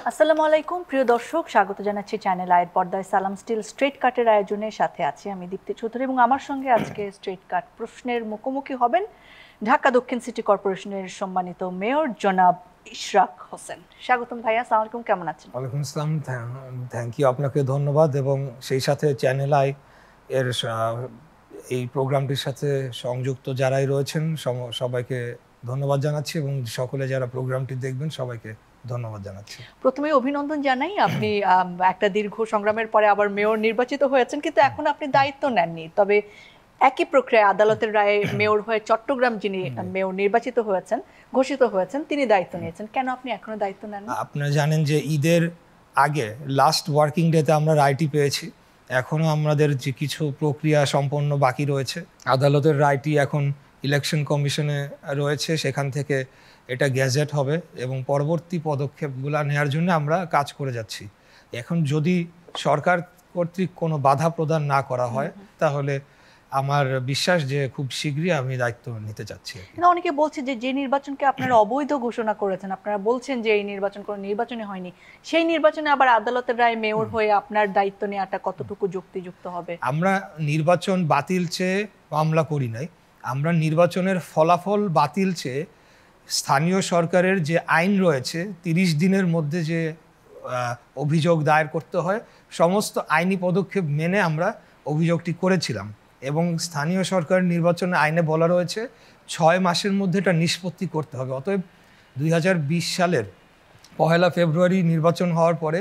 আসসালামু আলাইকুম প্রিয় দর্শক, স্বাগত জানাচ্ছি চ্যানেল আয়ের পর্দায় সালাম স্টিল স্ট্রেট কাটের আয়োজনের সাথে আছি আমি দীপ্তি চৌধুরী এবং আমার সঙ্গে আজকে স্ট্রেট কাট প্রশ্নের মুখোমুখি হবেন ঢাকা দক্ষিণ সিটি কর্পোরেশনের সম্মানিত মেয়র জনাব ইশরাক হোসেন। স্বাগতম ভাইয়া, আসসালামু আলাইকুম, কেমন আছেন? ওয়ালাইকুম আসসালাম, থ্যাংক ইউ, আপনাকে ধন্যবাদ এবং সেই সাথে চ্যানেল আই এর এই প্রোগ্রামটির সাথে সংযুক্ত যারাই রয়েছেন সবাইকে ধন্যবাদ জানাচ্ছি এবং সকলে যারা প্রোগ্রামটি দেখবেন সবাইকে ধন্যবাদ জানাচ্ছি। প্রথমে অভিনন্দন জানাই, আপনি একটা দীর্ঘ সংগ্রামের পরে আবার মেয়র নির্বাচিত হয়েছেন, কিন্তু এখন আপনি দায়িত্ব নেননি। তবে একই প্রক্রিয়ায় আদালতের রায়ে মেয়র হয়ে চট্টগ্রাম যিনি মেয়র নির্বাচিত হয়েছেন, ঘোষিত হয়েছেন, তিনি দায়িত্ব নিয়েছেন। কেন আপনি এখনো দায়িত্ব নেন? আপনারা জানেন যে ঈদের আগে লাস্ট ওয়ার্কিং ডেতে আমরা রায়টি পেয়েছি। এখনও আমাদের যে কিছু প্রক্রিয়া সম্পন্ন বাকি রয়েছে। আদালতের রায়টি এখন ইলেকশন কমিশনে রয়েছে, সেখান থেকে এটা গ্যাজেট হবে এবং পরবর্তী পদক্ষেপগুলো নেওয়ার জন্য আমরা কাজ করে যাচ্ছি। এখন যদি সরকার কর্তৃক কোনো বাধা প্রদান না করা হয় তাহলে আমার বিশ্বাস যে খুব শীঘ্রই আমি দায়িত্ব নিতে চাচ্ছি। অনেকে বলছে যে নির্বাচনকে আপনারা অবৈধ ঘোষণা করেছেন, আপনারা বলছেন যে এই নির্বাচন কোনো নির্বাচনে হয়নি, সেই নির্বাচনে আবার আদালতের রায়ে মেয়র হয়ে আপনার দায়িত্ব নেওয়াটা কতটুকু যুক্তিযুক্ত হবে? আমরা নির্বাচন বাতিল চেয়ে মামলা করি নাই, আমরা নির্বাচনের ফলাফল বাতিল চেয়ে স্থানীয় সরকারের যে আইন রয়েছে 30 দিনের মধ্যে যে অভিযোগ দায়ের করতে হয়, সমস্ত আইনি পদক্ষেপ মেনে আমরা অভিযোগটি করেছিলাম এবং স্থানীয় সরকার নির্বাচনের আইনে বলা রয়েছে 6 মাসের মধ্যে এটা নিষ্পত্তি করতে হবে। অতএব 2020 সালের 1 ফেব্রুয়ারি নির্বাচন হওয়ার পরে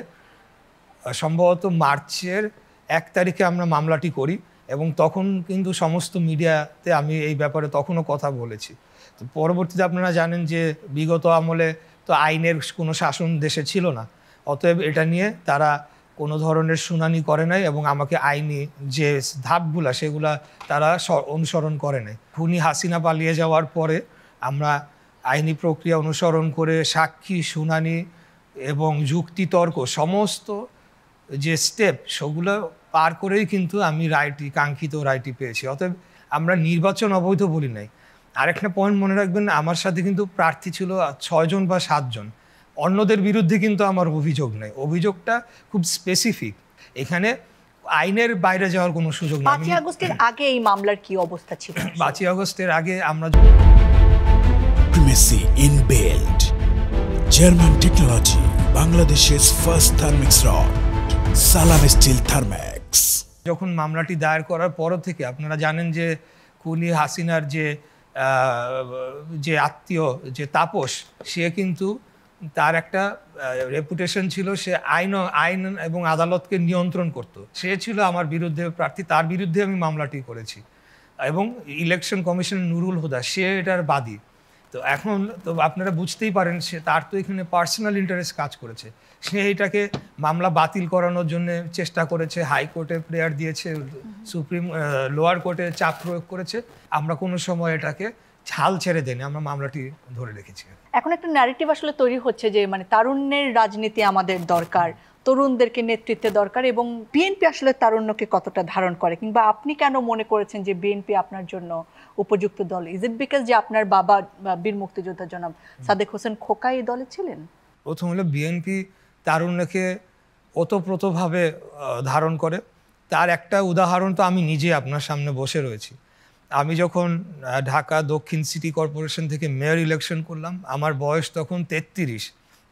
সম্ভবত মার্চের 1 তারিখে আমরা মামলাটি করি এবং তখন কিন্তু সমস্ত মিডিয়াতে আমি এই ব্যাপারে তখনও কথা বলেছি। তো পরবর্তীতে আপনারা জানেন যে বিগত আমলে তো আইনের কোনো শাসন দেশে ছিল না, অতএব এটা নিয়ে তারা কোনো ধরনের শুনানি করে নাই এবং আমাকে আইনি যে ধাপগুলা সেগুলা তারা অনুসরণ করে নাই। খুনি হাসিনা পালিয়ে যাওয়ার পরে আমরা আইনি প্রক্রিয়া অনুসরণ করে সাক্ষী শুনানি এবং যুক্তিতর্ক সমস্ত যে স্টেপ সেগুলো পার করেই কিন্তু আমি কাঙ্ক্ষিত রায়টি পেয়েছি। অতএব আমরা নির্বাচন অবৈধ বলি নাই। আরেকটা পয়েন্ট মনে রাখবেন, আমার সাথে কিন্তু প্রার্থী ছিল 6 জন বা 7 জন, অন্যদের বিরুদ্ধে কিন্তু আমার অভিযোগ নেই। অভিযোগটা খুব স্পেসিফিক, এখানে আইনের বাইরে যাওয়ার কোনো সুযোগ নেই। 5 আগস্টের আগে এই মামলার কি অবস্থা ছিল? 5 আগস্টের আগে আমরা প্রিমেসি ইনবিল্ট জার্মান টেকনোলজি, বাংলাদেশের ফার্স্ট থার্মিক্স রড, সালাম স্টিল থার্মেক্স। যখন মামলাটি দায়ের করার পর থেকে আপনারা জানেন যে খুনি হাসিনার যে আত্মীয় যে তাপস, সে কিন্তু তার একটা রেপুটেশন ছিল, সে আইন এবং আদালতকে নিয়ন্ত্রণ করত। সে ছিল আমার বিরুদ্ধে প্রার্থী, তার বিরুদ্ধে আমি মামলাটি করেছি এবং ইলেকশন কমিশনের নুরুল হুদা সে এটার বাদী। তো এখন তো আপনারা বুঝতেই পারেন তার তো এখানে পার্সোনাল ইন্টারেস্ট কাজ করেছে। সে এটাকে মামলা বাতিল করানোর জন্য চেষ্টা করেছে, হাইকোর্টে প্রেয়ার দিয়েছে, লোয়ার কোর্টে চাপ প্রয়োগ করেছে। আমরা কোনো সময় এটাকে হাল ছেড়ে দেনি, আমরা মামলাটি ধরে রেখেছি। এখন একটা ন্যারেটিভ আসলে তৈরি হচ্ছে যে তারুণ্যের রাজনীতি আমাদের দরকার, তরুণদেরকে নেতৃত্বে দরকার, এবং বিএনপি আসলে তারুণ্যকে কতটা ধারণ করে, কিংবা আপনি কেন মনে করেছেন যে বিএনপি আপনার জন্য উপযুক্ত দল? ইজ ইট বিকজ যে আপনার বাবা বীর মুক্তিযোদ্ধা জনাব সাদেক হোসেন খোকা এই দলে ছিলেন? প্রথম হলো বিএনপি তারুণ্যকে ওতপ্রোতভাবে ধারণ করে। তার একটা উদাহরণ তো আমি নিজে আপনার সামনে বসে রয়েছি। আমি যখন ঢাকা দক্ষিণ সিটি কর্পোরেশন থেকে মেয়র ইলেকশন করলাম, আমার বয়স তখন 33।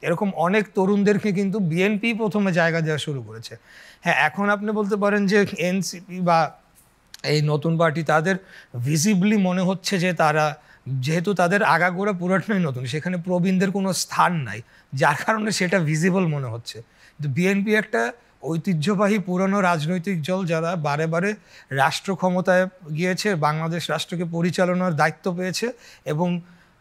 এরকম অনেক তরুণদেরকে কিন্তু বিএনপি প্রথমে জায়গা দেওয়া শুরু করেছে। হ্যাঁ, এখন আপনি বলতে পারেন যে এনসিপি বা এই নতুন পার্টি, তাদের ভিজিবলি মনে হচ্ছে যে তারা, যেহেতু তাদের আগাগোড়া পুরোটাই নতুন, সেখানে প্রবীণদের কোনো স্থান নাই, যার কারণে সেটা ভিজিবল মনে হচ্ছে। কিন্তু বিএনপি একটা ঐতিহ্যবাহী পুরনো রাজনৈতিক দল, যারা বারে বারে রাষ্ট্র ক্ষমতায় গিয়েছে, বাংলাদেশ রাষ্ট্রকে পরিচালনার দায়িত্ব পেয়েছে এবং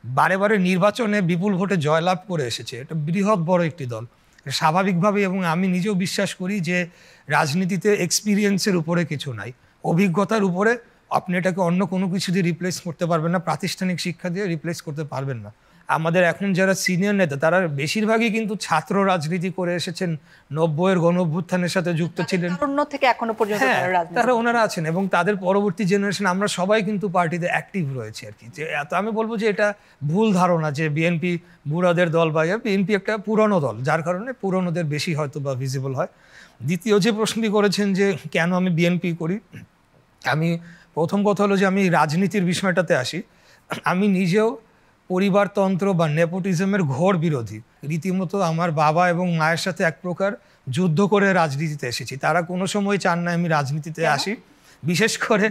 বারে বারে নির্বাচনে বিপুল ভোটে জয়লাভ করে এসেছে। এটা বৃহৎ বড় একটি দল স্বাভাবিকভাবে, এবং আমি নিজেও বিশ্বাস করি যে রাজনীতিতে এক্সপিরিয়েন্সের উপরে কিছু নাই, অভিজ্ঞতার উপরে আপনি এটাকে অন্য কোনো কিছু দিয়ে রিপ্লেস করতে পারবেন না, প্রাতিষ্ঠানিক শিক্ষা দিয়ে রিপ্লেস করতে পারবেন না। আমাদের এখন যারা সিনিয়র নেতা তারা বেশিরভাগই কিন্তু ছাত্র রাজনীতি করে এসেছেন, 90-এর গণঅভ্যুত্থানের সাথে যুক্ত ছিলেন, তারুণ্য থেকে এখনো পর্যন্ত হ্যাঁ, তারা রাজনীতি তারা ওনারা আছেন এবং তাদের পরবর্তী জেনারেশন আমরা সবাই কিন্তু পার্টিতে অ্যাক্টিভ রয়েছে আর কি। যে এত আমি বলবো যে এটা ভুল ধারণা যে বিএনপি বুড়াদের দল বা বিএনপি একটা পুরনো দল, যার কারণে পুরনোদের বেশি হয়তো বা ভিজিবল হয়। দ্বিতীয় যে প্রশ্নটি করেছেন যে কেন আমি বিএনপি করি, আমি প্রথম কথা হলো যে আমি রাজনীতির বিষয়টাতে আসি। আমি নিজেও পরিবারতন্ত্র বা নেপোটিজমের ঘোর বিরোধী। রীতিমতো আমার বাবা এবং মায়ের সাথে এক প্রকার যুদ্ধ করে রাজনীতিতে এসেছি। তারা কোনো সময় চান না আমি রাজনীতিতে আসি, বিশেষ করে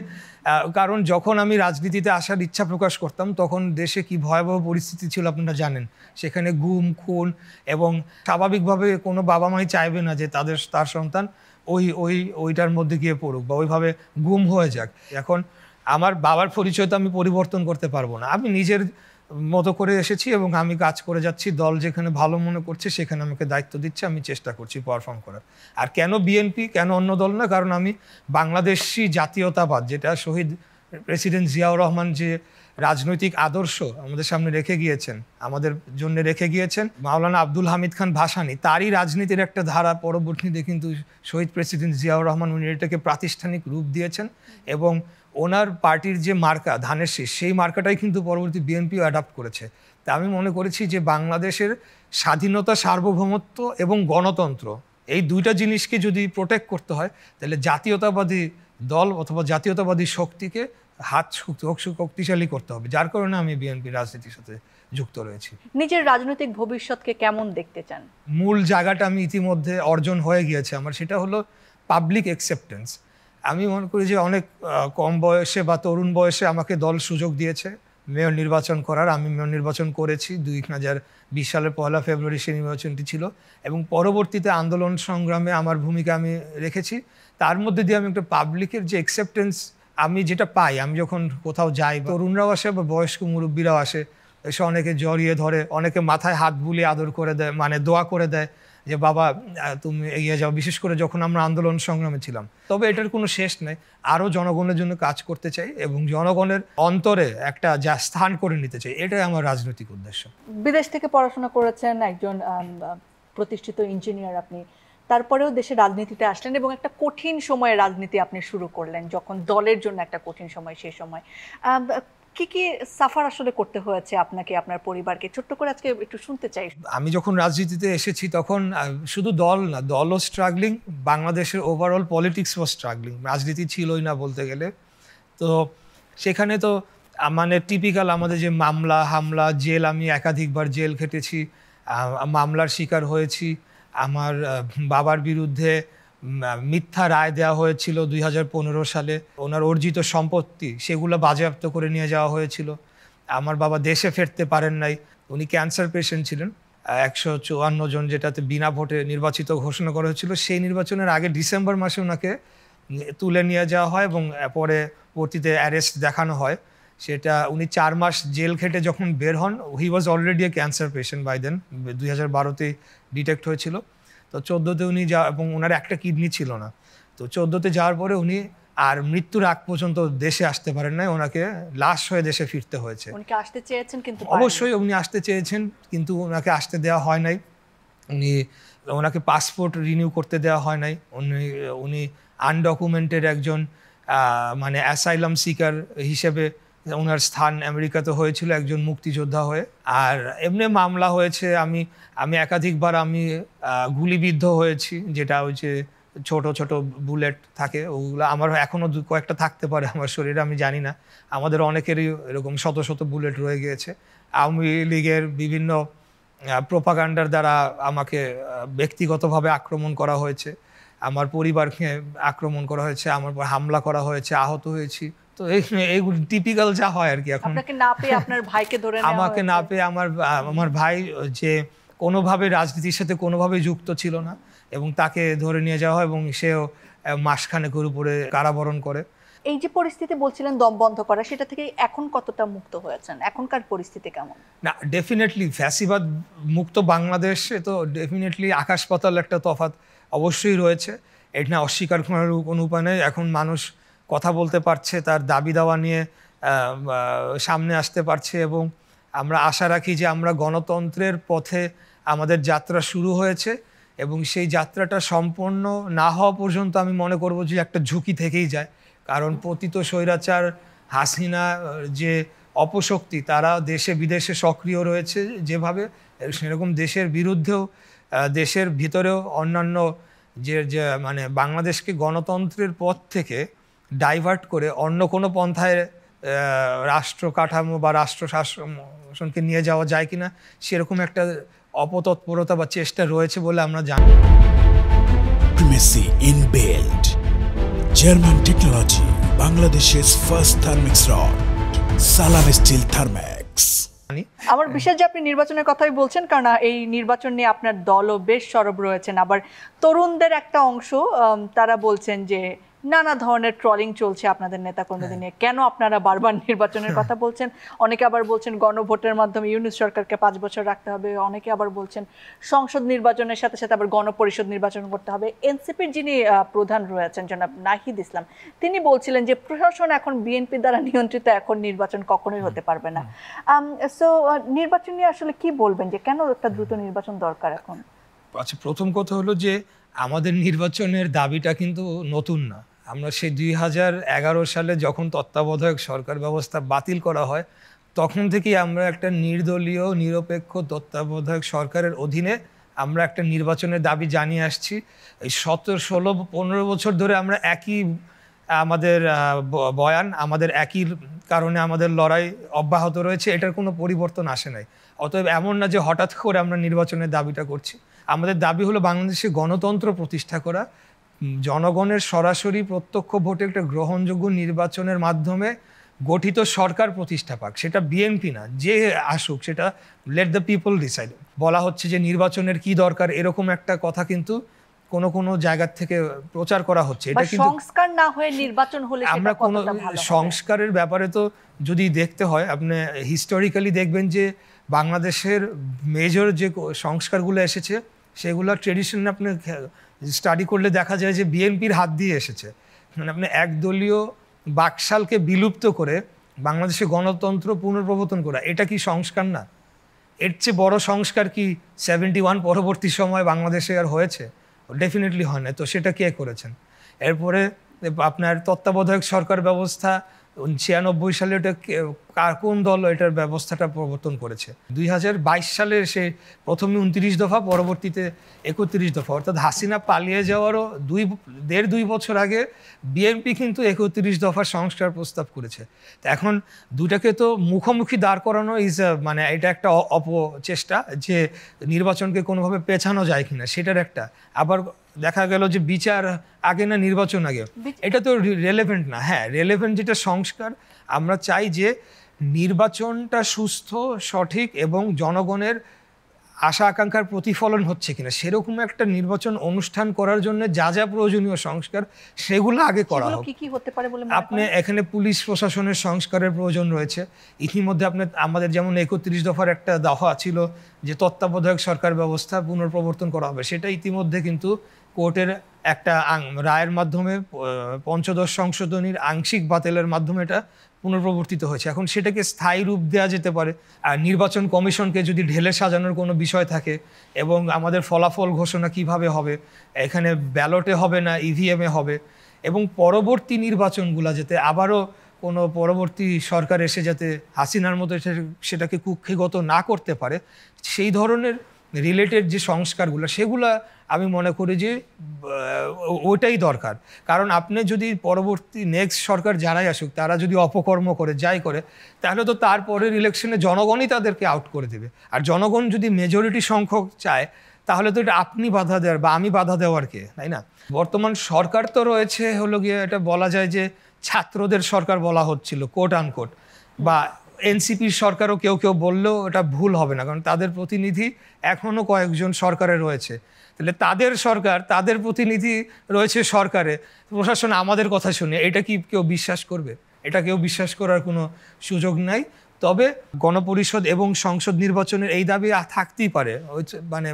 কারণ যখন আমি রাজনীতিতে আসার ইচ্ছা প্রকাশ করতাম তখন দেশে কি ভয়াবহ পরিস্থিতি ছিল আপনারা জানেন। সেখানে গুম খুন এবং স্বাভাবিকভাবে কোনো বাবা মাই চাইবে না যে তার সন্তান ওইটার মধ্যে গিয়ে পড়ুক বা ওইভাবে গুম হয়ে যাক। এখন আমার বাবার পরিচয় তো আমি পরিবর্তন করতে পারবো না, আমি নিজের মতো করে এসেছি এবং আমি কাজ করে যাচ্ছি। দল যেখানে ভালো মনে করছে সেখানে আমাকে দায়িত্ব দিচ্ছে, আমি চেষ্টা করছি পারফর্ম করার। আর কেন বিএনপি, কেন অন্য দল না? কারণ আমি বাংলাদেশি জাতীয়তাবাদ, যেটা শহীদ প্রেসিডেন্ট জিয়াউর রহমান যে রাজনৈতিক আদর্শ আমাদের সামনে রেখে গিয়েছেন, আমাদের জন্য রেখে গিয়েছেন, মাওলানা আব্দুল হামিদ খান ভাসানী, তারই রাজনীতির একটা ধারা পরবর্তীতে কিন্তু শহীদ প্রেসিডেন্ট জিয়াউর রহমান উনি এটাকে প্রাতিষ্ঠানিক রূপ দিয়েছেন এবং ওনার পার্টির যে মার্কা ধানের শীষ, সেই মার্কাটাই কিন্তু পরবর্তী বিএনপিও অ্যাডাপ্ট করেছে। তা আমি মনে করেছি যে বাংলাদেশের স্বাধীনতা, সার্বভৌমত্ব এবং গণতন্ত্র, এই দুইটা জিনিসকে যদি প্রোটেক্ট করতে হয় তাহলে জাতীয়তাবাদী দল অথবা জাতীয়তাবাদী শক্তিকে শক্তিশালী করতে হবে, যার কারণে আমি বিএনপি রাজনীতির সাথে যুক্ত রয়েছি। নিজের রাজনৈতিক ভবিষ্যৎকে কেমন দেখতে চান? মূল জায়গাটা আমি ইতিমধ্যে অর্জন হয়ে গিয়েছে আমার, সেটা হলো পাবলিক অ্যাকসেপ্টেন্স। আমি মনে করি যে অনেক কম বয়সে বা তরুণ বয়সে আমাকে দল সুযোগ দিয়েছে মেয়র নির্বাচন করার। আমি মেয়র নির্বাচন করেছি 2020 সালের 1 ফেব্রুয়ারি সেই নির্বাচনটি ছিল এবং পরবর্তীতে আন্দোলন সংগ্রামে আমার ভূমিকা আমি রেখেছি। তার মধ্যে দিয়ে আমি একটা পাবলিকের যে অ্যাকসেপ্টেন্স আমি যেটা পাই, আমি যখন কোথাও যাই, তরুণরাও আসে বা বয়স্ক মুরব্বীরাও আসে, এসে অনেকে জড়িয়ে ধরে, অনেকে মাথায় হাত বুলিয়ে আদর করে দেয়, মানে দোয়া করে দেয় যে বাবা তুমি এগিয়ে যাও, বিশেষ করে যখন আমরা আন্দোলন সংগ্রামে ছিলাম। তবে এটার কোনো শেষ নেই, আরও জনগণের জন্য কাজ করতে চাই এবং জনগণের অন্তরে একটা যা স্থান করে নিতে চাই, এটাই আমার রাজনৈতিক উদ্দেশ্য। বিদেশ থেকে পড়াশোনা করেছেন, একজন প্রতিষ্ঠিত ইঞ্জিনিয়ার আপনি, তারপরেও দেশে রাজনীতিতে আসলেন এবং একটা কঠিন সময়ে রাজনীতি আপনি শুরু করলেন, যখন দলের জন্য একটা কঠিন সময়। সেই সময় কি কি সাফার আসলে করতে হয়েছে আপনাকে, আপনার পরিবারকে? ছোট্ট করে আজকে একটু শুনতে চাই। আমি যখন রাজনীতিতে এসেছি তখন শুধু দল না, দলও স্ট্রাগলিং, বাংলাদেশের ওভারঅল পলিটিক্স ওয়াজ স্ট্রাগলিং, রাজনীতি ছিলই না বলতে গেলে। তো সেখানে তো মানে টিপিক্যাল আমাদের যে মামলা হামলা, জেল, আমি একাধিকবার জেল খেটেছি, মামলার শিকার হয়েছি। আমার বাবার বিরুদ্ধে মিথ্যা রায় দেওয়া হয়েছিল 2015 সালে, ওনার অর্জিত সম্পত্তি সেগুলো বাজেয়াপ্ত করে নিয়ে যাওয়া হয়েছিল। আমার বাবা দেশে ফিরতে পারেন নাই, উনি ক্যান্সার পেশেন্ট ছিলেন। 154 জন যেটাতে বিনা ভোটে নির্বাচিত ঘোষণা করা হয়েছিল, সেই নির্বাচনের আগে ডিসেম্বর মাসে ওনাকে তুলে নিয়ে যাওয়া হয় এবং পরবর্তীতে অ্যারেস্ট দেখানো হয়। সেটা উনি 4 মাস জেল খেটে যখন বের হন, he was already a cancer patient by then, 2012-তে ডিটেক্ট হয়েছিল। তো 14-তে উনি এবং ওনার একটা কিডনি ছিল না। তো 14-তে যাওয়ার পরে উনি আর মৃত্যুর আগ পর্যন্ত দেশে আসতে পারেন নাই, ওনাকে লাশ হয়ে দেশে ফিরতে হয়েছে। উনি আসতে চেয়েছেন কিন্তু অবশ্যই উনি আসতে চেয়েছেন কিন্তু ওনাকে আসতে দেওয়া হয় নাই। ওনাকে পাসপোর্ট রিনিউ করতে দেওয়া হয় নাই। উনি আনডকুমেন্টেড একজন মানে অ্যাসাইলাম সিকার হিসেবে ওনার স্থান আমেরিকাতে হয়েছিল, একজন মুক্তিযোদ্ধা হয়ে। আর এমনি মামলা হয়েছে, আমি একাধিকবার আমি গুলিবিদ্ধ হয়েছি, যেটা হচ্ছে ছোট ছোট বুলেট থাকে, ওগুলো আমার এখনও কয়েকটা থাকতে পারে আমার শরীরে, আমি জানি না। আমাদের অনেকেরই এরকম শত শত বুলেট রয়ে গিয়েছে। আওয়ামী লীগের বিভিন্ন প্রোপাগান্ডার দ্বারা আমাকে ব্যক্তিগতভাবে আক্রমণ করা হয়েছে, আমার পরিবারকে আক্রমণ করা হয়েছে, আমার উপর হামলা করা হয়েছে, আহত হয়েছি। তো এইগুলো টিপিক্যাল যা হয় আর কি। এখন আপনাকে না পেয়ে আপনার ভাইকে ধরে নেওয়া হয়েছে? আমাকে না পেয়ে আমার ভাই যে কোনোভাবে রাজনীতির সাথে কোনোভাবে যুক্ত ছিল না এবং তাকে ধরে নিয়ে যাওয়া হয় এবং সেও মাসখানেকের উপরে কারাবরণ করে। এই যে পরিস্থিতি বলছিলেন দম বন্ধ করা, সেটা থেকে এখন কতটা মুক্ত হয়েছেন? এখনকার পরিস্থিতি কেমন? না, ডেফিনেটলি ফ্যাসিবাদ মুক্ত বাংলাদেশে তো ডেফিনেটলি আকাশ পাতাল একটা তফাৎ অবশ্যই রয়েছে, এটা অস্বীকার করার কোনো উপায় নেই। এখন মানুষ কথা বলতে পারছে, তার দাবি দাওয়া নিয়ে সামনে আসতে পারছে এবং আমরা আশা রাখি যে আমরা গণতন্ত্রের পথে আমাদের যাত্রা শুরু হয়েছে এবং সেই যাত্রাটা সম্পন্ন না হওয়া পর্যন্ত আমি মনে করব যে একটা ঝুঁকি থেকেই যায়। কারণ পতিত স্বৈরাচার হাসিনা যে অপশক্তি তারা দেশে বিদেশে সক্রিয় রয়েছে যেভাবে, সেরকম দেশের বিরুদ্ধেও দেশের ভিতরেও অন্যান্য যে মানে বাংলাদেশকে গণতন্ত্রের পথ থেকে ডাইভার্ট করে অন্য কোনো পন্থায় রাষ্ট্র কাঠামো বা রাষ্ট্র শাসনকে নিয়ে যাওয়া যায় কিনা সেরকম একটা অপতৎপরতা বা চেষ্টা রয়েছে বলে আমরা জানি। Primacy in build. German technology. Bangladesh's first thermix rod. Salam Steel Thermex. আমার বিশ্বাস যে আপনি নির্বাচনের কথাই বলছেন, কারণ এই নির্বাচন নিয়ে আপনার দলও বেশ সরব রয়েছেন। আবার তরুণদের একটা অংশ তারা বলছেন যে নানা ধরনের ট্রলিং চলছে আপনাদের নেতাকর্মীদের নিয়ে, কেন আপনারা বারবার নির্বাচনের কথা বলছেন। অনেকে আবার বলছেন গণভোটের মাধ্যমে ইউনূস সরকারকে 5 বছর রাখতে হবে, অনেকে আবার বলছেন সংসদ নির্বাচনের সাথে সাথে আবার গণপরিষদ নির্বাচন করতে হবে। এনসিপির যিনি প্রধান রয়েছেন জনাব নাহিদ ইসলাম, তিনি বলছিলেন যে প্রশাসন এখন বিএনপি দ্বারা নিয়ন্ত্রিত, এখন নির্বাচন কখনোই হতে পারবে না। সো নির্বাচন নিয়ে আসলে কি বলবেন, যে কেন একটা দ্রুত নির্বাচন দরকার এখন? আচ্ছা, প্রথম কথা হলো যে আমাদের নির্বাচনের দাবিটা কিন্তু নতুন না। আমরা সেই 2011 সালে যখন তত্ত্বাবধায়ক সরকার ব্যবস্থা বাতিল করা হয় তখন থেকেই আমরা একটা নির্দলীয় নিরপেক্ষ তত্ত্বাবধায়ক সরকারের অধীনে আমরা একটা নির্বাচনের দাবি জানিয়ে আসছি। এই 17-16-15 বছর ধরে আমরা একই আমাদের বয়ান, আমাদের একই কারণে আমাদের লড়াই অব্যাহত রয়েছে, এটার কোনো পরিবর্তন আসে নাই। অতএব এমন না যে হঠাৎ করে আমরা নির্বাচনের দাবিটা করছি। আমাদের দাবি হলো বাংলাদেশে গণতন্ত্র প্রতিষ্ঠা করা, জনগণের সরাসরি প্রত্যক্ষ ভোটে একটা গ্রহণযোগ্য নির্বাচনের মাধ্যমে গঠিত সরকার প্রতিষ্ঠা পাক। সেটা বিএনপি না, যে আসুক, সেটা লেট দ্য পিপল ডিসাইড। বলা হচ্ছে যে নির্বাচনের কি দরকার, এরকম একটা কথা কিন্তু কোন কোন জায়গা থেকে প্রচার করা হচ্ছে। এটা কিন্তু সংস্কার না হয়ে নির্বাচন হলে আমরা কোন সংস্কারের ব্যাপারে তো যদি দেখতে হয়, আপনি হিস্টোরিক্যালি দেখবেন যে বাংলাদেশের মেজর যে সংস্কারগুলো এসেছে সেগুলো ট্রেডিশন আপনি স্টাডি করলে দেখা যায় যে বিএনপির হাত দিয়ে এসেছে। মানে আপনি একদলীয় বাকশালকে বিলুপ্ত করে বাংলাদেশে গণতন্ত্র পুনর্প্রবর্তন করা, এটা কি সংস্কার না? এর চেয়ে বড় সংস্কার কি 71 পরবর্তী সময় বাংলাদেশে আর হয়েছে? ডেফিনেটলি হয় না। তো সেটা কে করেছেন? এরপরে আপনার তত্ত্বাবধায়ক সরকার ব্যবস্থা 96 সালে এটা কোন দল এটার ব্যবস্থাটা প্রবর্তন করেছে? 2022 সালে সে প্রথমে 29 দফা, পরবর্তীতে 31 দফা, অর্থাৎ হাসিনা পালিয়ে যাওয়ারও 2 বছর আগে বিএনপি কিন্তু 31 দফার সংস্কার প্রস্তাব করেছে। তো এখন দুটাকে তো মুখোমুখি দাঁড় করানো মানে এটা একটা অপচেষ্টা যে নির্বাচনকে কোনোভাবে পেছানো যায় কিনা সেটার একটা। আবার দেখা গেল যে বিচার আগে না নির্বাচন আগে, এটা তো রেলেভেন্ট না। হ্যাঁ, রেলেভেন্ট যেটা সংস্কার, আমরা চাই যে নির্বাচনটা সুস্থ, সঠিক এবং জনগণের আশা আকাঙ্ক্ষার প্রতিফলন হচ্ছে কিনা সেরকম একটা নির্বাচন অনুষ্ঠান করার জন্য যা যা প্রয়োজনীয় সংস্কার সেগুলো আগে করা হোক। আপনি এখানে পুলিশ প্রশাসনের সংস্কারের প্রয়োজন রয়েছে। ইতিমধ্যে আমাদের যেমন 31 দফার একটা দফা ছিল যে তত্ত্বাবধায়ক সরকার ব্যবস্থা পুনর্প্রবর্তন করা হবে, সেটা ইতিমধ্যে কিন্তু কোর্টের একটা রায়ের মাধ্যমে পঞ্চদশ সংশোধনীর আংশিক বাতিলের মাধ্যমে এটা পুনর্প্রবর্তিত হয়েছে। এখন সেটাকে স্থায়ী রূপ দেওয়া যেতে পারে। আর নির্বাচন কমিশনকে যদি ঢেলে সাজানোর কোনো বিষয় থাকে এবং আমাদের ফলাফল ঘোষণা কিভাবে হবে, এখানে ব্যালটে হবে না ইভিএমে হবে, এবং পরবর্তী নির্বাচনগুলো যাতে আবারও কোনো পরবর্তী সরকার এসে যাতে হাসিনার মতো সেটাকে কুক্ষিগত না করতে পারে, সেই ধরনের রিলেটেড যে সংস্কারগুলো সেগুলা আমি মনে করি যে ওটাই দরকার। কারণ আপনি যদি পরবর্তী নেক্সট সরকার যারাই আসুক তারা যদি অপকর্ম করে যাই করে, তাহলে তো তারপরের ইলেকশনে জনগণই তাদেরকে আউট করে দেবে। আর জনগণ যদি মেজরিটি সংখ্যক চায় তাহলে তো এটা আপনি বাধা দেওয়ার বা আমি বাধা দেওয়ার কে, তাই না? বর্তমান সরকার তো রয়েছে হলো গিয়ে, এটা বলা যায় যে ছাত্রদের সরকার বলা হচ্ছিল কোট আনকোট, বা এনসিপির সরকারও কেউ কেউ বললেও এটা ভুল হবে না, কারণ তাদের প্রতিনিধি এখনও কয়েকজন সরকারে রয়েছে। তাহলে তাদের সরকার, তাদের প্রতিনিধি রয়েছে সরকারে, প্রশাসন আমাদের কথা শুনে, এটা কি কেউ বিশ্বাস করবে? এটা কেউ বিশ্বাস করার কোনো সুযোগ নাই। তবে গণপরিষদ এবং সংসদ নির্বাচনের এই দাবি থাকতেই পারে, মানে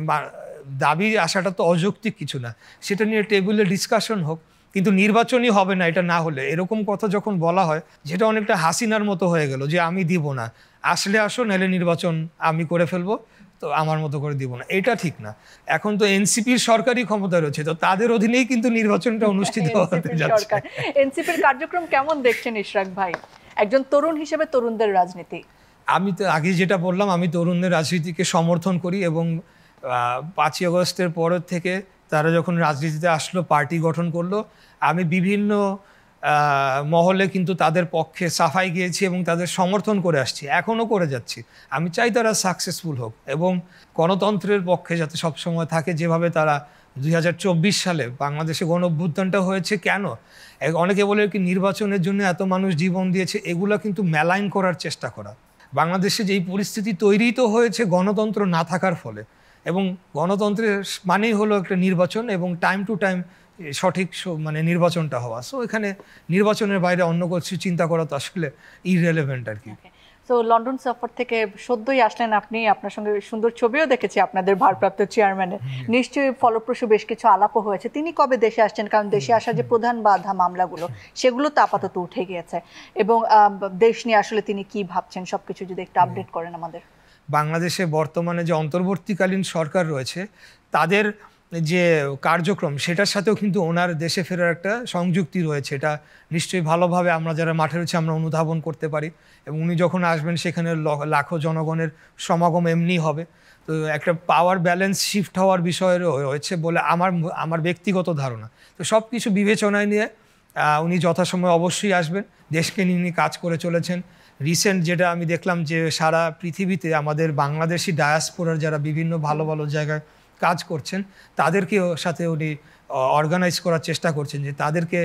দাবি আসাটা তো অযৌক্তিক কিছু না, সেটা নিয়ে টেবিলে ডিসকাশন হোক। কিন্তু নির্বাচনই হবে না এটা না হলে, এরকম কথা যখন বলা হয়, যেটা অনেকটা হাসিনার মতো হয়ে গেল যে আমি দিব না, আসলে আসো, নাহলে নির্বাচন আমি করে ফেলবো, তো আমার মতো করে দিব না, এটা ঠিক না। এখন তো এনসিপির সরকারি ক্ষমতা রয়েছে, তো তাদের অধীনেই কিন্তু নির্বাচনটা অনুষ্ঠিত হতে যাচ্ছে। এনসিপির কার্যক্রম কেমন দেখছেন ইশরাক ভাই, একজন তরুণ হিসেবে তরুণদের রাজনীতি? আমি তো আগে যেটা বললাম, আমি তরুণদের রাজনীতিকে সমর্থন করি এবং 5ই আগস্টের পর থেকে তারা যখন রাজনীতিতে আসলো, পার্টি গঠন করলো, আমি বিভিন্ন মহলে কিন্তু তাদের পক্ষে সাফাই গিয়েছি এবং তাদের সমর্থন করে আসছি, এখনও করে যাচ্ছি। আমি চাই তারা সাকসেসফুল হোক এবং গণতন্ত্রের পক্ষে যাতে সবসময় থাকে, যেভাবে তারা 2024 সালে বাংলাদেশে গণ অভ্যুত্থানটা হয়েছে। কেন অনেকে বলে কি নির্বাচনের জন্য এত মানুষ জীবন দিয়েছে, এগুলা কিন্তু মেলাইন করার চেষ্টা করা। বাংলাদেশে যেই পরিস্থিতি তৈরি তো হয়েছে গণতন্ত্র না থাকার ফলে, এবং গণতন্ত্রের মানেই হলো একটা নির্বাচন এবং টাইম টু টাইম সঠিক মানে নির্বাচনটা হওয়া। সো এখানে নির্বাচনের বাইরে অন্য কিছু চিন্তা করা তো আসলে ইররেলেভেন্ট আর কি। তো লন্ডন সফর থেকে সদ্যই আসলেন আপনি, আপনার সঙ্গে সুন্দর ছবিও দেখেছি আপনাদের ভারপ্রাপ্ত চেয়ারম্যানের, নিশ্চয়ই ফলপ্রসূ বেশ কিছু আলাপও হয়েছে। তিনি কবে দেশে আসছেন? কারণ দেশে আসা যে প্রধান বাধা মামলাগুলো, সেগুলো তো আপাতত উঠে গিয়েছে, এবং দেশ নিয়ে আসলে তিনি কি ভাবছেন সবকিছু যদি একটু আপডেট করেন আমাদের। বাংলাদেশে বর্তমানে যে অন্তর্বর্তীকালীন সরকার রয়েছে, তাদের যে কার্যক্রম সেটার সাথেও কিন্তু ওনার দেশে ফেরার একটা সংযুক্তি রয়েছে। এটা নিশ্চয়ই ভালোভাবে আমরা যারা মাঠে রয়েছে আমরা অনুধাবন করতে পারি, এবং উনি যখন আসবেন সেখানে লাখো জনগণের সমাগম এমনি হবে। তো একটা পাওয়ার ব্যালেন্স শিফট হওয়ার বিষয় রয়েছে বলে আমার ব্যক্তিগত ধারণা। তো সব কিছু বিবেচনায় নিয়ে উনি যথাসময়ে অবশ্যই আসবেন। দেশকে নিয়ে উনি কাজ করে চলেছেন। রিসেন্ট যেটা আমি দেখলাম যে সারা পৃথিবীতে আমাদের বাংলাদেশি ডায়াসপোরার যারা বিভিন্ন ভালো ভালো জায়গায় কাজ করছেন, তাদেরকে সাথে উনি অর্গানাইজ করার চেষ্টা করছেন, যে তাদেরকে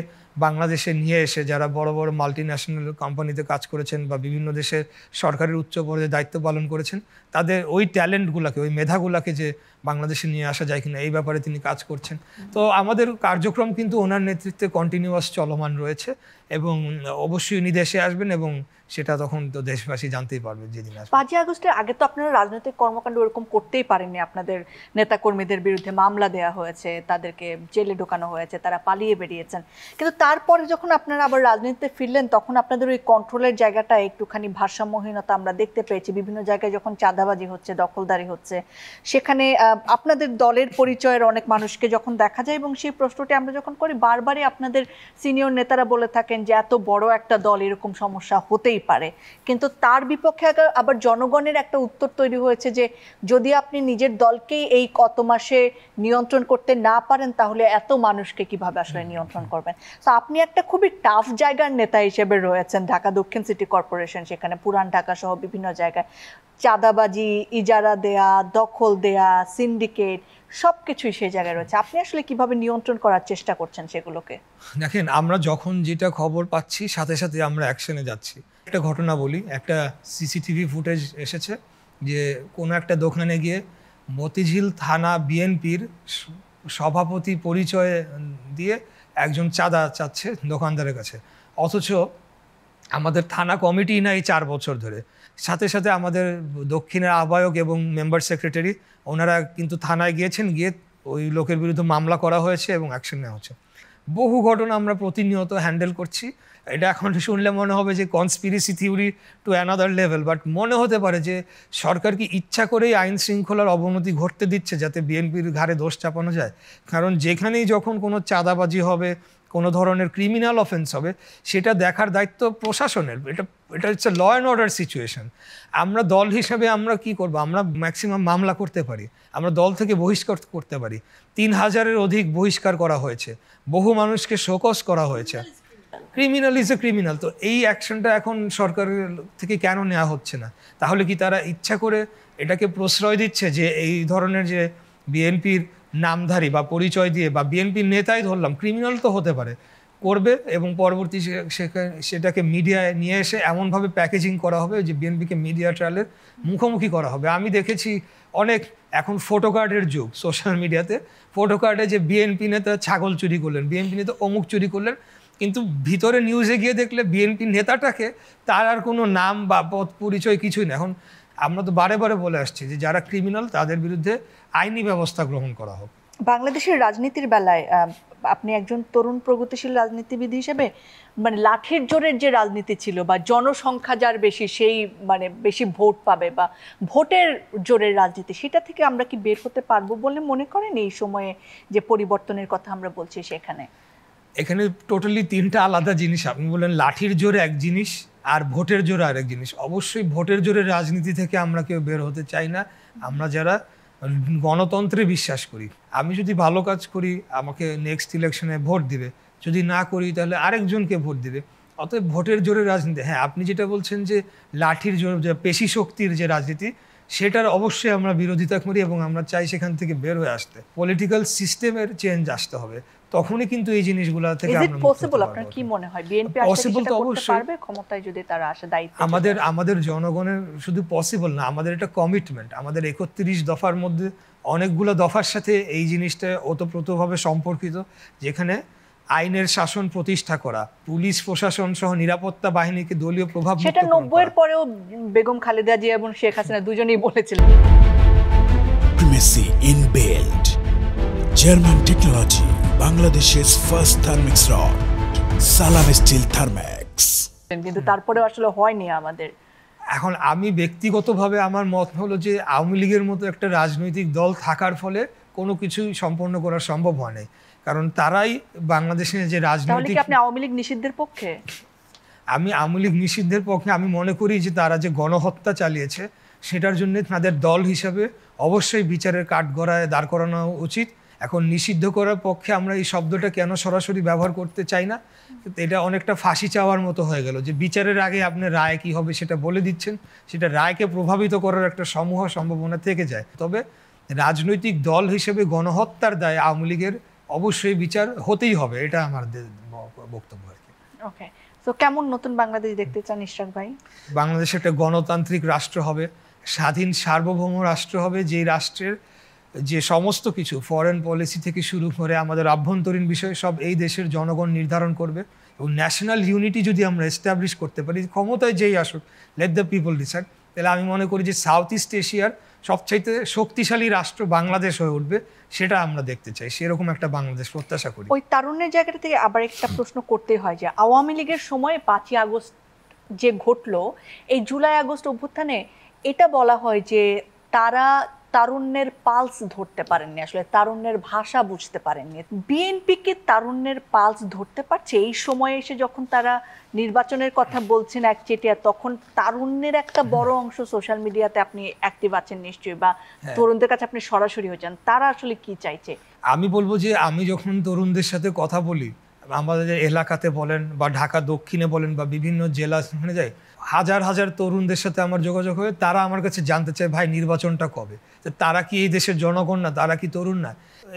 বাংলাদেশে নিয়ে এসে যারা বড় বড় মাল্টি ন্যাশনাল কোম্পানিতে কাজ করেছেন বা বিভিন্ন দেশের সরকারের উচ্চ পর্যায়ে দায়িত্ব পালন করেছেন, তাদের ওই ট্যালেন্টগুলোকে, ওই মেধাগুলোকে যে বাংলাদেশে নিয়ে আসা যায় কিনা, এই ব্যাপারে তিনি কাজ করছেন। তো আমাদের কার্যক্রম কিন্তু ওনার নেতৃত্বে কন্টিনিউয়াস চলমান রয়েছে, এবং অবশ্যই উনি দেশে আসবেন এবং সেটা তখন তো দেশবাসী জানতেই পারবে যেদিন আসবে। 5ই আগস্টের আগে তো আপনারা রাজনৈতিক কর্মকাণ্ড ওরকম করতেই পারেননি, আপনাদের নেতাকর্মীদের বিরুদ্ধে মামলা দেওয়া হয়েছে, তাদেরকে জেলে ঢোকানো হয়েছে, তারা পালিয়ে বেরিয়েছেন। কিন্তু তারপরে যখন আপনারা আবার রাজনীতিতে ফিরলেন, তখন আপনাদের ওই কন্ট্রোলের জায়গাটা একটুখানি ভারসাম্যহীনতা আমরা দেখতে পেয়েছি। বিভিন্ন জায়গায় যখন চাঁদাবাজি হচ্ছে, দখলদারি হচ্ছে, সেখানে আপনাদের দলের পরিচয়ের অনেক মানুষকে যখন দেখা যায়, এবং সেই প্রশ্নটি আমরা যখন করি, বারবারই আপনাদের সিনিয়র নেতারা বলে থাকেন যে এত বড় একটা দল, এরকম সমস্যা হতেই পারে। কিন্তু তার বিপক্ষে আবার জনগণের একটা উত্তর তৈরি হয়েছে যে যদি আপনি নিজের দলকেই এই কত মাসে নিয়ন্ত্রণ করতে না পারেন, তাহলে এত মানুষকে কিভাবে আসলে নিয়ন্ত্রণ করবেন। তো আপনি একটা খুবই টাফ জায়গার নেতা হিসেবে রয়েছেন, ঢাকা দক্ষিণ সিটি কর্পোরেশন, সেখানে পুরান ঢাকা সহ বিভিন্ন জায়গায় চাঁদাবাজি, ইজারা দেয়া, দখল দেয়া, সিন্ডিকেট, সবকিছুই সেই জায়গায় রয়েছে। আপনি আসলে কিভাবে নিয়ন্ত্রণ করার চেষ্টা করছেন সেগুলোকে? দেখেন, আমরা যখন যেটা খবর পাচ্ছি সাথে সাথে আমরা অ্যাকশনে যাচ্ছি। একটা ঘটনা বলি, একটা সিসিটিভি ফুটেজ এসেছে যে কোনো একটা দোকানে গিয়ে মতিঝিল থানা বিএনপির সভাপতি পরিচয় দিয়ে একজন চাঁদা চাচ্ছে দোকানদারের কাছে, অথচ আমাদের থানা কমিটি নাই 4 বছর ধরে। সাথে সাথে আমাদের দক্ষিণের আহ্বায়ক এবং মেম্বার সেক্রেটারি ওনারা কিন্তু থানায় গিয়েছেন, গিয়ে ওই লোকের বিরুদ্ধে মামলা করা হয়েছে এবং অ্যাকশন নেওয়া হচ্ছে। বহু ঘটনা আমরা প্রতিনিয়ত হ্যান্ডেল করছি। এটা এখন শুনলে মনে হবে যে conspiracy theory to another level, but মনে হতে পারে যে সরকার কি ইচ্ছা করেই আইন শৃঙ্খলার অবনতি ঘটতে দিচ্ছে যাতে বিএনপির ঘাড়ে দোষ চাপানো যায়। কারণ যেখানেই যখন কোনো চাঁদাবাজি হবে, কোনো ধরনের ক্রিমিনাল অফেন্স হবে, সেটা দেখার দায়িত্ব প্রশাসনের। এটা হচ্ছে ল অ্যান্ড অর্ডার সিচুয়েশন। আমরা দল হিসাবে আমরা কি করব? আমরা ম্যাক্সিমাম মামলা করতে পারি, আমরা দল থেকে বহিষ্কার করতে পারি। 3000-এর অধিক বহিষ্কার করা হয়েছে, বহু মানুষকে শোকজ করা হয়েছে। Criminal is a criminal. তো এই অ্যাকশনটা এখন সরকারের থেকে কেন নেওয়া হচ্ছে না? তাহলে কি তারা ইচ্ছা করে এটাকে প্রশ্রয় দিচ্ছে যে এই ধরনের যে বিএনপির নামধারী বা পরিচয় দিয়ে বা বিএনপির নেতাই ধরলাম, ক্রিমিনাল তো হতে পারে, করবে এবং পরবর্তী সেটাকে মিডিয়ায় নিয়ে এসে এমনভাবে প্যাকেজিং করা হবে যে বিএনপিকে মিডিয়া ট্রায়ালের মুখোমুখি করা হবে। আমি দেখেছি অনেক, এখন ফটো কার্ডের যুগ, সোশ্যাল মিডিয়াতে ফটো কার্ডে যে বিএনপি নেতা ছাগল চুরি করলেন, বিএনপি নেতা অমুক চুরি করলেন, কিন্তু ভিতরে নিউজে গিয়ে দেখলে বিএনপি নেতাটাকে তার আর কোনো নাম বা পদ পরিচয় কিছুই না। এখন আমরা তো বারে বারে বলে আসছি যে যারা ক্রিমিনাল তাদের বিরুদ্ধে আইনি ব্যবস্থা গ্রহণ করা হোক। বাংলাদেশের রাজনীতির বেলায় আপনি একজন তরুণ প্রগতিশীল রাজনীতিবিদ হিসেবে মানে লাঠির জোরের যে রাজনীতি ছিল বা জনসংখ্যা যার বেশি সেই মানে বেশি ভোট পাবে বা ভোটের জোরের রাজনীতি, সেটা থেকে আমরা কি বের হতে পারবো বলে মনে করেন এই সময়ে যে পরিবর্তনের কথা আমরা বলছি সেখানে? এখানে টোটালি তিনটা আলাদা জিনিস। আপনি বললেন লাঠির জোরে এক জিনিস আর ভোটের জোরে আরেক জিনিস। অবশ্যই ভোটের জোরে রাজনীতি থেকে আমরা কেউ বের হতে চাই না। আমরা যারা গণতন্ত্রে বিশ্বাস করি, আমি যদি ভালো কাজ করি আমাকে নেক্সট ইলেকশনে ভোট দিবে, যদি না করি তাহলে আরেকজনকে ভোট দিবে। অতএব ভোটের জোরে রাজনীতি, হ্যাঁ আপনি যেটা বলছেন যে লাঠির জোর, যে পেশি শক্তির যে রাজনীতি, সেটার অবশ্যই আমরা বিরোধিতা করি এবং আমরা চাই সেখান থেকে বের হয়ে আসতে। পলিটিক্যাল সিস্টেমের চেঞ্জ আসতে হবে, তখনই কিন্তু এই জিনিসগুলো থেকে আমরা পসিবল। আপনার কি মনে হয় বিএনপি পসিবল? তো অবশ্যই পারবে ক্ষমতায় যদি তারা আসে দায়িত্ব। আমাদের জনগণের শুধু পসিবল না, আমাদের এটা কমিটমেন্ট। আমাদের 31 দফার মধ্যে অনেকগুলো দফার সাথে এই জিনিসটা ওতপ্রোতভাবে সম্পর্কিত, যেখানে আইনের শাসন প্রতিষ্ঠা করা, পুলিশ প্রশাসন সহ নিরাপত্তা বাহিনীকে দলীয় প্রভাব, সেটা 90 এর পরেও বেগম খালেদা জিয়া এবং শেখ হাসিনা দুজনেই বলেছিলেন। Primacy inbuilt. German technology, Bangladesh's first thermix rod. Salam Steel Thermax. কিন্তু তারপরেও আসলে হয়নি আমাদের। এখন আমি ব্যক্তিগতভাবে আমার মত হলো যে আওয়ামী লীগের মতো একটা রাজনৈতিক দল থাকার ফলে কোনো কিছুই সম্পন্ন করা সম্ভব হয় নাই, কারণ তারাই বাংলাদেশের যে রাজনৈতিক। আপনি আওয়ামী লীগ নিষিদ্ধের পক্ষে? আমি আওয়ামী লীগ নিষিদ্ধের পক্ষে। আমি মনে করি যে তারা যে গণহত্যা চালিয়েছে সেটার জন্য তাদের দল হিসাবে অবশ্যই বিচারের কাঠগড়ায় দাঁড় করানো উচিত। এখন নিষিদ্ধ করার পক্ষে আমরা এই শব্দটা কেন সরাসরি ব্যবহার করতে চাই না, এটা অনেকটা ফাঁসি চাওয়ার মতো হয়ে গেল, যে বিচারের আগে আপনি রায় কি হবে সেটা বলে দিচ্ছেন, সেটা রায়কে প্রভাবিত করার একটা সমূহ সম্ভাবনা থেকে যায়। তবে রাজনৈতিক দল হিসেবে গণহত্যার দায় আওয়ামী লীগের অবশ্যই বিচার হতেই হবে, এটা আমার বক্তব্য আর কি। ওকে, তো কেমন নতুন বাংলাদেশ দেখতে চান ইশরাক ভাই? বাংলাদেশ একটা গণতান্ত্রিক রাষ্ট্র হবে, স্বাধীন সার্বভৌম রাষ্ট্র হবে, যেই রাষ্ট্রের যে সমস্ত কিছু ফরেন পলিসি থেকে শুরু করে আমাদের আভ্যন্তরীণ বিষয় সব এই দেশের জনগণ নির্ধারণ করবে। এবং ন্যাশনাল ইউনিটি যদি আমরা এস্টাবলিশ করতে পারি, ক্ষমতায় যেই আসুক, লেট দ্য পিপল ডিসাইড, তাহলে আমি মনে করি যে সাউথ ইস্ট এশিয়ার সবচাইতে শক্তিশালী রাষ্ট্র বাংলাদেশ হয়ে উঠবে। সেটা আমরা দেখতে চাই, সেরকম একটা বাংলাদেশ প্রত্যাশা করি। ওই তারুণ্যের জায়গাটা থেকে আবার একটা প্রশ্ন করতে হয় যে আওয়ামী লীগের সময় 5ই আগস্ট যে ঘটলো, এই জুলাই আগস্ট অভ্যুত্থানে এটা বলা হয় যে তারা তারুণ্যের পালস ধরতে পারেননি, আসলে তারুণ্যের ভাষা বুঝতে পারেননি। বিএনপি কি তারুণ্যের পালস ধরতে পারছে এই সময়ে এসে, যখন তারা নির্বাচনের কথা বলছেন একচেটিয়া, তখন তারুণ্যের একটা বড় অংশ সোশ্যাল মিডিয়াতে আপনি অ্যাক্টিভ আছেন নিশ্চয়ই, বা তরুণদের কাছে আপনি সরাসরি হয়ে যান, তারা আসলে কি চাইছে? আমি বলবো যে আমি যখন তরুণদের সাথে কথা বলি, আমাদের এলাকাতে বলেন বা ঢাকা দক্ষিণে বলেন বা বিভিন্ন জেলা সেখানে যাই, হাজার হাজার তরুণদের সাথে আমার যোগাযোগ হয়ে তারা আমার কাছে জানতে চায় ভাই নির্বাচনটা কবে। তো তারা কি এই দেশের জনগণ না? তারা কি তরুণ না?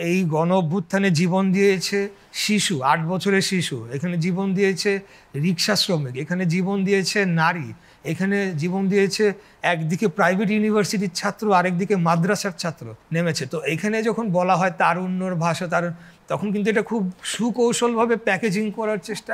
এই গণ অভ্যুত্থানে জীবন দিয়েছে শিশু, 8 বছরের শিশু, এখানে জীবন দিয়েছে রিক্সা শ্রমিক, এখানে জীবন দিয়েছে নারী, এখানে জীবন দিয়েছে একদিকে প্রাইভেট ইউনিভার্সিটির ছাত্র, আরেকদিকে মাদ্রাসার ছাত্র নেমেছে। তো এখানে যখন বলা হয় তারুণ্যর ভাষা, তখন কিন্তু এটা খুব সুকৌশলভাবে প্যাকেজিং করার চেষ্টা,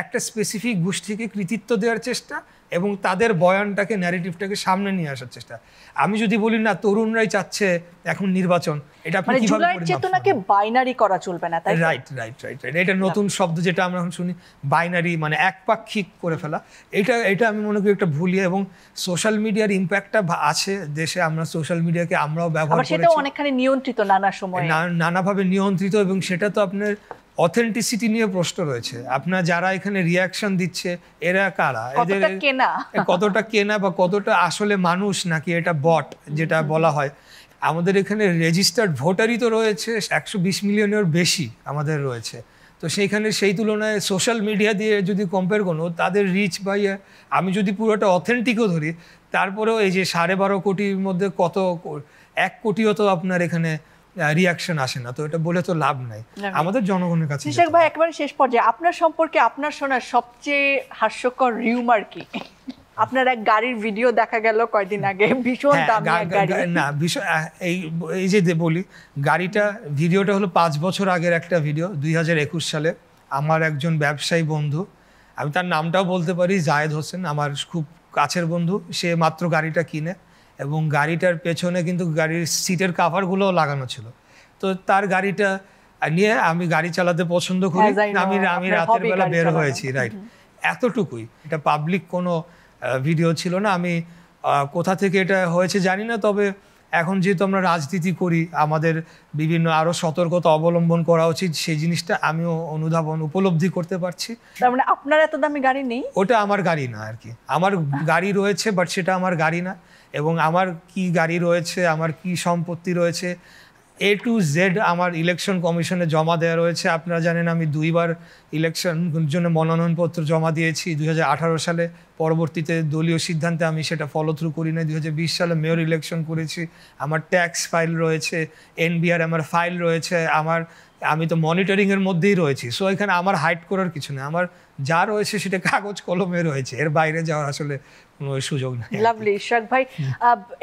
একটা স্পেসিফিক গোষ্ঠীকে কৃতিত্ব দেওয়ার চেষ্টা এবং তাদের বয়ানটাকে, ন্যারেটিভটাকে সামনে নিয়ে আসার চেষ্টা। আমি যদি বলি না তরুণরাই চাচ্ছে এখন নির্বাচন, এটা আপনি কিভাবে জুলাইয়ের চেতনাকে বাইনারি করা চলবে না, তাই? রাইট। এটা নতুন শব্দ যেটা আমরা এখন শুনি, বাইনারি, মানে একপাক্ষিক করে ফেলা। এটা আমি মনে করি একটা ভুলিয়ে, এবং সোশ্যাল মিডিয়ার ইম্প্যাক্টটা আছে দেশে। আমরা সোশ্যাল মিডিয়াকে আমরাও ব্যবহার করেছি, সেটাও অনেকখানি নিয়ন্ত্রিত, নানা সময় নানাভাবে নিয়ন্ত্রিত, এবং সেটা তো আপনার অথেন্টিসিটি নিয়ে প্রশ্ন রয়েছে। আপনার যারা এখানে রিয়াকশন দিচ্ছে এরা কারা, এদের কতটা কেনা বা কতটা আসলে মানুষ, নাকি এটা বট যেটা বলা হয়। আমাদের এখানে রেজিস্টার্ড ভোটারই তো রয়েছে 120 মিলিয়নের বেশি আমাদের রয়েছে। তো সেইখানে সেই তুলনায় সোশ্যাল মিডিয়া দিয়ে যদি কম্পেয়ার করো, তাদের রিচ বা আমি যদি পুরোটা অথেন্টিকও ধরি, তারপরেও এই যে 12.5 কোটির মধ্যে 1 কোটিও তো আপনার এখানে রিয়াকশন আসে না। তো এটা বলে তো লাভ নাই আমাদের জনগণের কাছে। ইশরাক ভাই, একেবারে শেষ পর্যায়ে আপনার সম্পর্কে আপনার শোনা সবচেয়ে হাস্যকর রিউমার কি? আপনার এক গাড়ির ভিডিও দেখা গেল কয়েকদিন আগে, ভীষণ দামি এক গাড়ি। না ভীষণ, এই যে বলি, গাড়িটা ভিডিওটা হলো 5 বছর আগের একটা ভিডিও, 2021 সালে। আমার একজন ব্যবসায়ী বন্ধু, আমি তার নামটাও বলতে পারি, জায়েদ হোসেন, আমার খুব কাছের বন্ধু, সে মাত্র গাড়িটা কিনে, এবং গাড়িটার পেছনে কিন্তু গাড়ির সিটের কাভারগুলোও লাগানো ছিল। তো তার গাড়িটা নিয়ে আমি গাড়ি চালাতে পছন্দ করি, আমি রাতের বেলা বের হয়েছি, রাইট, এতটুকুই। এটা পাবলিক কোনো ভিডিও ছিল না। আমি কোথা থেকে এটা হয়েছে জানি না, তবে এখন যেহেতু আমরা রাজনীতি করি, আমাদের বিভিন্ন আরো সতর্কতা অবলম্বন করা উচিত, সেই জিনিসটা আমিও উপলব্ধি করতে পারছি। তার মানে আপনার এত দামি গাড়ি নেই? ওটা আমার গাড়ি না আর কি, আমার গাড়ি রয়েছে বাট সেটা আমার গাড়ি না। এবং আমার কি গাড়ি রয়েছে, আমার কি সম্পত্তি রয়েছে, A to Z আমার ইলেকশন কমিশনে জমা দেওয়া রয়েছে। আপনারা জানেন আমি 2 বার ইলেকশন জন্য মনোনয়নপত্র জমা দিয়েছি 2018 সালে। পরবর্তীতে দলীয় সিদ্ধান্তে আমি সেটা ফলো থ্রু করি না। 2020 সালে মেয়র ইলেকশন করেছি। আমার ট্যাক্স ফাইল রয়েছে, NBR আমার ফাইল রয়েছে, আমি তো মনিটরিংয়ের মধ্যেই রয়েছি। সো এখানে আমার হাইড করার কিছু নেই, আমার যা রয়েছে সেটা কাগজ কলমে রয়েছে, এর বাইরে যাওয়ার আসলে কোনো সুযোগ নেই। লাভলি। ইশরাক ভাই,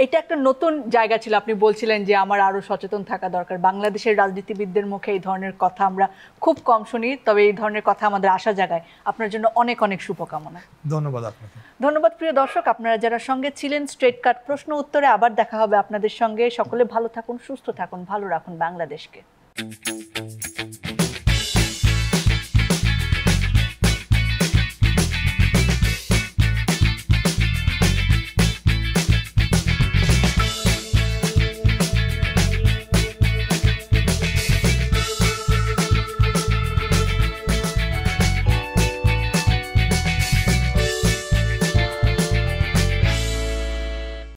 এটা একটা নতুন জায়গা ছিল, আপনি বলছিলেন যে আমার আরো সচেতন থাকা দরকার। বাংলাদেশের রাজনীতিবিদদের মুখে এই ধরনের কথা আমরা খুব কম শুনি, তবে এই ধরনের কথা আমাদের আশা জাগায়। আপনার জন্য অনেক অনেক শুভকামনা। ধন্যবাদ আপনাকে। ধন্যবাদ প্রিয় দর্শক, আপনারা যারা সঙ্গে ছিলেন স্ট্রেট কাট প্রশ্ন উত্তরে আবার দেখা হবে আপনাদের সঙ্গে। সকলে ভালো থাকুন, সুস্থ থাকুন, ভালো রাখুন বাংলাদেশকে।